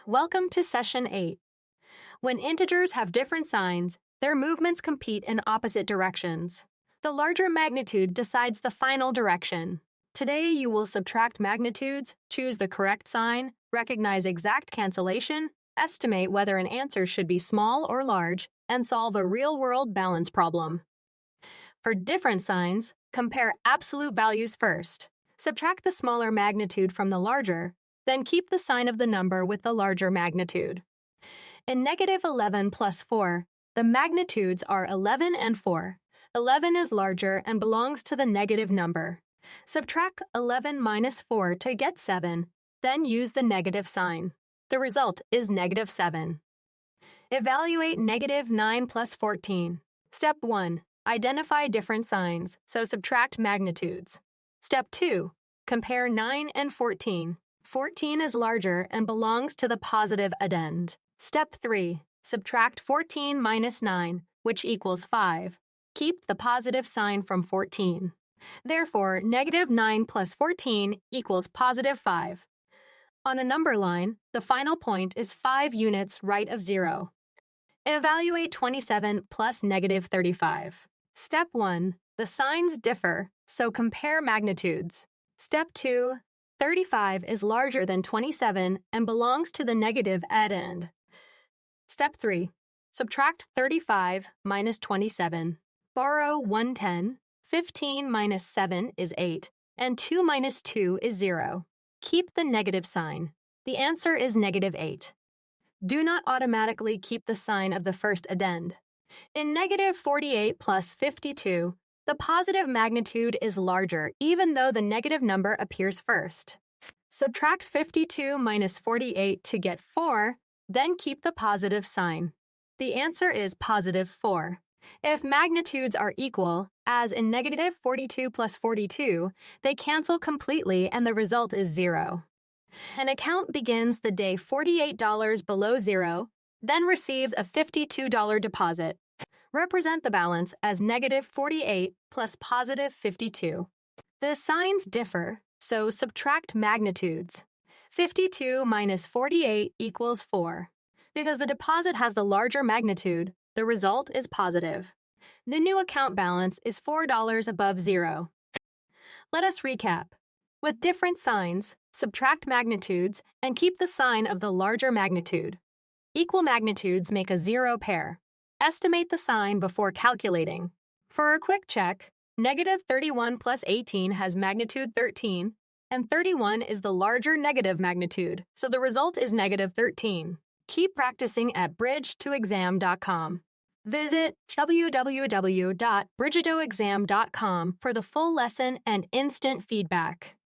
Welcome to Session 8. When integers have different signs, their movements compete in opposite directions. The larger magnitude decides the final direction. Today you will subtract magnitudes, choose the correct sign, recognize exact cancellation, estimate whether an answer should be small or large, and solve a real-world balance problem. For different signs, compare absolute values first. Subtract the smaller magnitude from the larger, then keep the sign of the number with the larger magnitude. In -11 plus 4, the magnitudes are 11 and 4. 11 is larger and belongs to the negative number. Subtract 11 minus 4 to get 7, then use the negative sign. The result is -7. Evaluate -9 plus 14. Step 1. Identify different signs, so subtract magnitudes. Step 2. Compare 9 and 14. 14 is larger and belongs to the positive addend. Step 3. Subtract 14 minus 9, which equals 5. Keep the positive sign from 14. Therefore, -9 plus 14 equals +5. On a number line, the final point is 5 units right of 0. Evaluate 27 plus -35. Step 1. The signs differ, so compare magnitudes. Step 2. 35 is larger than 27 and belongs to the negative addend. Step 3. Subtract 35 minus 27. Borrow 110. 15 minus 7 is 8, and 2 minus 2 is 0. Keep the negative sign. The answer is -8. Do not automatically keep the sign of the first addend. In -48 plus 52, the positive magnitude is larger even though the negative number appears first. Subtract 52 minus 48 to get 4, then keep the positive sign. The answer is +4. If magnitudes are equal, as in -42 plus 42, they cancel completely and the result is 0. An account begins the day $48 below 0, then receives a $52 deposit. Represent the balance as -48 plus +52. The signs differ, so subtract magnitudes. 52 minus 48 equals 4. Because the deposit has the larger magnitude, the result is positive. The new account balance is $4 above 0. Let us recap. With different signs, subtract magnitudes and keep the sign of the larger magnitude. Equal magnitudes make a 0 pair. Estimate the sign before calculating. For a quick check, -31 plus 18 has magnitude 13, and 31 is the larger negative magnitude, so the result is -13. Keep practicing at bridge2exam.com. Visit www.bridgedoexam.com for the full lesson and instant feedback.